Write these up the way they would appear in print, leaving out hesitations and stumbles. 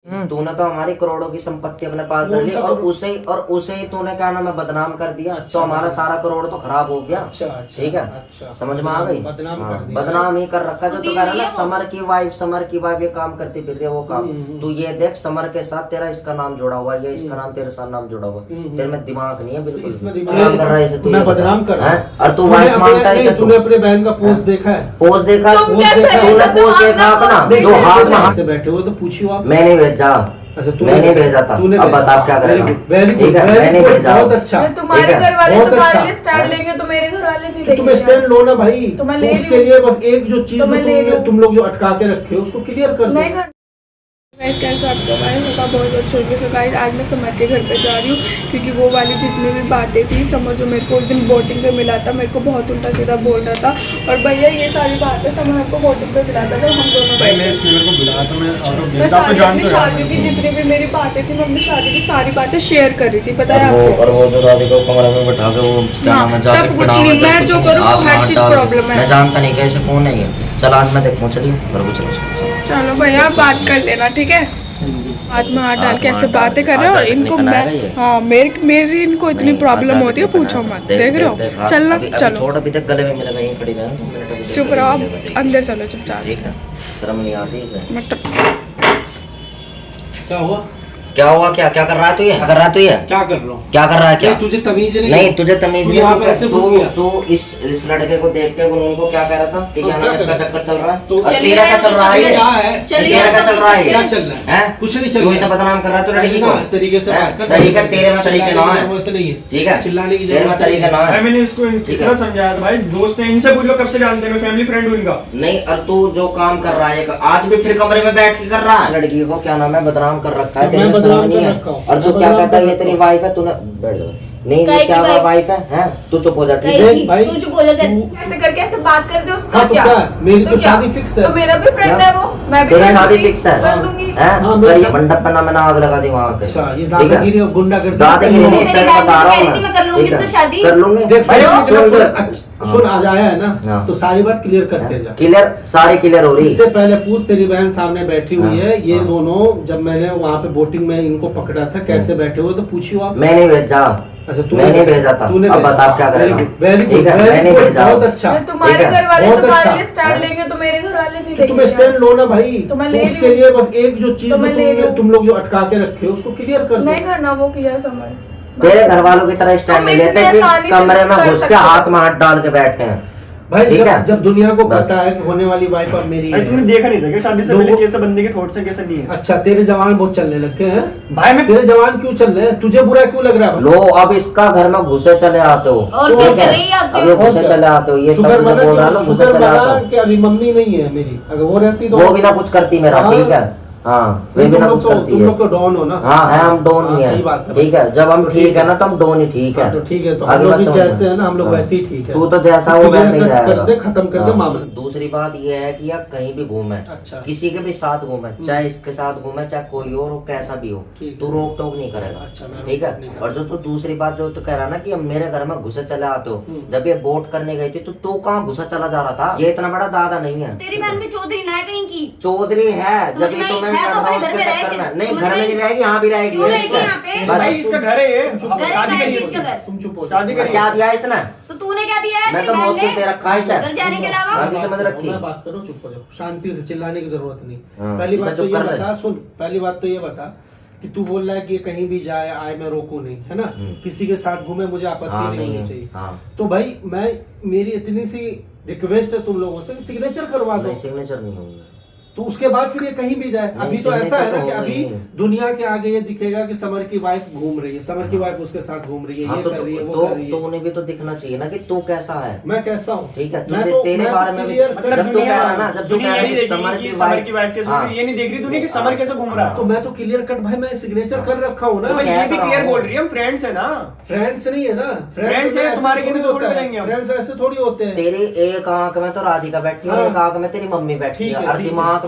तूने तो हमारी करोड़ों की संपत्ति अपने पास रख ली और उसे ही तूने क्या नाम है बदनाम कर दिया। तो हमारा सारा करोड़ तो खराब हो गया। ठीक है, समझ में आ गई। बदनाम ही कर रखा। जो तू कह रहा ना समर की वाइफ ये काम करती फिर रही है वो काम। तू ये देख समर के साथ तेरा इसका नाम जुड़ा हुआ है, इसका नाम तेरे साथ नाम जुड़ा हुआ है। तेरे में दिमाग नहीं है बिल्कुल। बदनाम कर रहा है इसे तू, बदनाम कर रहा है। और तू वाइफ मांगता है इसे। तूने अपने बहन का पोस्ट देखा है? पोस्ट देखा तूने पोस्ट देखा अपना जो हाथ में से बैठे हो तो पूछियो आप। मैंने भेजा। अच्छा मैंने भेजा था। अब बता क्या करेगा। ठीक है मैंने भेजा। बहुत अच्छा। तुम्हारे घर वाले तुम्हारे लिए स्टैंड लेंगे तो मेरे घर वाले नहीं लेंगे। तुम्हें स्टैंड लो ना भाई। तो मैं ले उसके लिए बस एक जो चीज तुम लोग जो अटका के रखे हो उसको क्लियर कर दो। गाइस कैसे आप सब आए होगा बहुत अच्छे होंगे। सो गाइस आज मैं समर के घर पे जा रही हूँ क्योंकि वो वाली जितनी भी बातें थी समर जो मेरे को उस दिन बोटिंग पे मिला था, मेरे को बहुत उल्टा सीधा बोल रहा था। और भैया ये सारी बातें समर को बोटिंग पे मिला था जब हम दोनों मैं सारी अपनी शादी की जितनी भी मेरी बातें थी मैं अपनी शादी की सारी बातें शेयर कर रही थी, पता है आपको। और वो जो राधिका को कमरे में बैठा के वो क्या नाम है तब कुछ नहीं, मैं जो करूँ हर चीज प्रॉब्लम है। मैं जानता नहीं कैसे फोन नहीं है। चल आज मैं देखूँ। चलिए घर को चलो। चलो भैया बात कर लेना ठीक है। हाथ में हाथ डाल के ऐसे बातें कर रहे हो और इनको मैं हाँ मेरी इनको इतनी प्रॉब्लम होती है पूछो मत। देख रहे हो चलना चलो। छोड़ अभी तक गले में मिलेगा यहीं खड़ी रहना। चुप रहो आप अंदर चलो चुपचाप। ठीक है शर्म नहीं आती इसे। क्या हुआ? क्या हुआ? क्या क्या कर रहा है तू? ये क्या कर रहा है तू? ये क्या कर रहा हूँ? क्या कर रहा है? क्या तुझे तमीज नहीं? तुझे तमीज नहीं। यहाँ पे ऐसे घुस गया। तू इस लड़के को देख के उनको क्या कह रहा था कि क्या नाम इसका चक्कर चल रहा है। तो तेरा क्या चल रहा है? क्या है? तेरा क्या चल रहा है? क्या चल रहा है? कुछ नहीं चल रहा है। तू इसे बदनाम कर रहा है तो लड़की को तरीके से बात कर। तरीका तेरे में तरीके ना है। ठीक है चिल्लाने की तेरे में तरीका ना है। मैंने इसको कितना समझाया भाई, दोस्त है इनसे पूछ लो कब से जानते हैं, मैं फैमिली फ्रेंड हूं इनका। नहीं और तू जो काम कर रहा है आज भी फिर कमरे में बैठ के कर रहा है। लड़की को क्या नाम है बदनाम कर रखा है। तेरे में शर्म नहीं है। और तू क्या कहता है ये तेरी वाइफ है? तूने बैठ जा। नहीं ये क्या वाइफ है? हैं तू चुप हो जा। ठीक है भाई तू चुप हो जा। ऐसे करके ऐसे बात करते उसका क्या? मेरी तो शादी फिक्स है। तो मेरा भी फ्रेंड है वो, मैं भी तेरी शादी फिक्स है। कर लूंगी। हैं मंडप पे ना मैं आग लगा दी वहां पे। अच्छा ये दादागिरी और गुंडागर्दी दादागिरी नहीं सर बता रहा हूं मैं कर लूंगी तो शादी कर लूंगी। सुन आज आया है ना तो सारी बात क्लियर करके जा। क्लियर सारी क्लियर हो रही। इससे पहले पूछ तेरी बहन सामने बैठी हुई है। ये दोनों जब मैंने वहाँ पे बोटिंग में इनको पकड़ा था कैसे बैठे हुए तो पूछियो आप। मैंने भेजा। अच्छा मैंने भेजा था। अब बता क्या करेगा। ठीक है मैंने भेजा। बहुत अच्छा। तुम्हारे घर वाले तुम्हारे लिए स्टैंड लेंगे तो मेरे घर वाले नहीं लेंगे। तुम्हें स्टैंड लो ना भाई। तो मैं ले उसके लिए बस एक जो चीज तुम लोग जो अटका के रखे हो उसको क्लियर कर दो। नहीं करना वो क्लियर समझ। तेरे घर वालों की तरह स्टैंड नहीं लेते कि कमरे में घुस के हाथ में हाथ डाल के बैठे हैं भाई। जब दुनिया को पता है कि होने वाली वाइफ अब मेरी है। तुमने देखा नहीं था कि शादी से पहले कैसे बंदे के थॉट से कैसे नहीं है। अच्छा तेरे जवान बहुत चलने लगे हैं भाई। मैं तेरे जवान क्यों चल रहे हैं? तुझे बुरा क्यों लग रहा है? लो अब इसका घर में घुसे चले आते हो और क्या चले ही आते हो। घुसे चले आते हो ये सब बोल रहा ना घुसे चले आते हो कि अभी मम्मी नहीं है मेरी। अगर वो रहती तो वो भी ना कुछ करती मेरा। ठीक है हाँ वे भी ना कुछ करती है। तुम लोग तो डॉन हो ना। हाँ है हम डॉन नहीं सही बात है। ठीक है जब हम ठीक है ना तो हम डॉन ही ठीक है। तो ठीक है तो हम लोग जैसे है ना हम लोग वैसे ही ठीक है। तू तो जैसा हो वैसे ही रहेगा। खत्म कर दे मामला। दूसरी बात ये है कि यार कहीं भी घूमे किसी के भी साथ घूमे चाहे इसके साथ घूमे चाहे कोई और हो कैसा भी हो तू रोक टोक नहीं करेगा। ठीक है और जो तू दूसरी बात जो तू कह रहा ना कि मेरे घर में घुसे चले आते हो जब ये बोट करने गई थी तो तू कहाँ घुसा चला जा रहा था? ये इतना बड़ा दादा नहीं है। तेरी बहन भी चौधरी ना है कहीं की। चौधरी है जब भी तो मैं कर रहा हूँ नहीं घर में नहीं रहेगी यहाँ भी रहेगी। भाई इसका घर है ये। शादी करिए तुम चुप हो। शादी करिए। क्या दिया इसने? तो तूने क्या दिया है? मैं तो बहुत कुछ दे रखा है इसे। घर जाने के अलावा आगे समझ रखी। मैं बात करो चुप हो जाओ। शांति से चिल्लाने की जरूरत नहीं। हाँ, पहली बात तो चुप ये कर ले। बता सुन। पहली बात तो ये बता कि तू बोल रहा है कि कहीं भी जाए आए मैं रोकू नहीं है ना। किसी के साथ घूमे मुझे आपत्ति नहीं होनी चाहिए। तो भाई मैं मेरी इतनी सी रिक्वेस्ट है तुम लोगों से सिग्नेचर करवा दो। सिग्नेचर नहीं होंगे तो उसके बाद फिर ये कहीं भी जाए। अभी तो ऐसा है ना कि अभी दुनिया के आगे ये दिखेगा कि समर की वाइफ घूम रही है, समर की वाइफ उसके साथ घूम रही है, ये कर रही है वो कर रही है। तो उन्हें भी तो दिखना चाहिए ना कि तू कैसा है। मैं कैसा हूँ? ठीक है तेरे बारे में जब तू कह रहा ना जब तू कह रहा कि समर की वाइफ कैसे ये नहीं देख रही दुनिया कि समर कैसे घूम रहा है। तो मैं तो क्लियर कट भाई मैं सिग्नेचर कर रखा हूँ ना। ये भी क्लियर बोल रही है हम फ्रेंड्स है ना। फ्रेंड्स नहीं है ना। फ्रेंड्स है तुम्हारे के होता है। फ्रेंड्स ऐसे थोड़ी होते हैं। तेरी एक आंख में तो राधिका बैठी है एक आंख में तेरी मम्मी बैठी है और दिमाग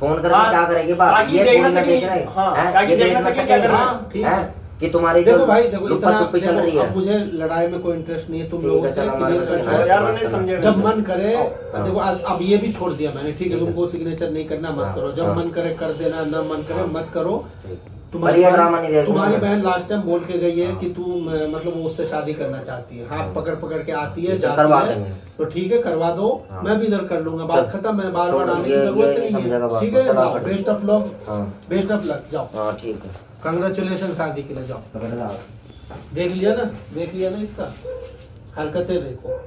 फोन करके हाँ, क्या करेगी बात, ताकि ये देख ना थोड़ी ना सके, देख रहे हाँ, हैं, ताकि ये देख देख ना ना सके क्या कर सके रहा है। हाँ, ठीक हैं, है। कि तुम्हारी देखो जो भाई देखो लुक्का इतना छुपी चल देखो, रही है। अब मुझे लड़ाई में कोई इंटरेस्ट नहीं है तुम ठीक लोगों है, से चलो, क्लियर मैं कर यार मैंने समझा जब मन करे हाँ। देखो अब ये भी छोड़ दिया मैंने, ठीक है, ठीक है। तुमको सिग्नेचर नहीं करना मत हाँ, करो, जब हाँ। मन करे कर देना, ना मन करे हाँ। मत करो। ठीक। बढ़िया ड्रामा नहीं देखना तुम्हारी मैं। बहन लास्ट टाइम बोल के गई है हाँ। कि तू मतलब वो उससे शादी करना चाहती है, हाथ पकड़ पकड़ के आती है, तो जाती करवा है। देंगे। तो ठीक है, करवा दो। हाँ। मैं भी इधर कर लूंगा, बात चल। खत्म है, बार बार छोड़, आने की ये जरूरत नहीं समझेगा नहीं है। बात, ठीक है, चला जाओ, कर। बेस्ट ऑफ लक, हाँ बेस्ट ऑफ लक, जाओ। हाँ ठीक है। कंग्रेचुलेशन शादी के लिए, जाओ। पकड़ ला। देख लिया ना इसका हरकतें देखो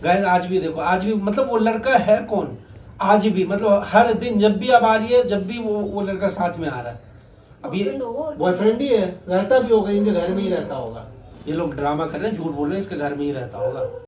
गाइस। आज भी देखो, आज भी मतलब वो लड़का है कौन, आज भी मतलब हर दिन जब भी अब आ रही है, जब भी वो लड़का साथ में आ रहा है। अब ये Boyfriend होगा और बॉयफ्रेंड ही है, रहता भी होगा, इनके घर में ही रहता होगा। ये लोग ड्रामा कर रहे हैं, झूठ बोल रहे हैं, इसके घर में ही रहता होगा।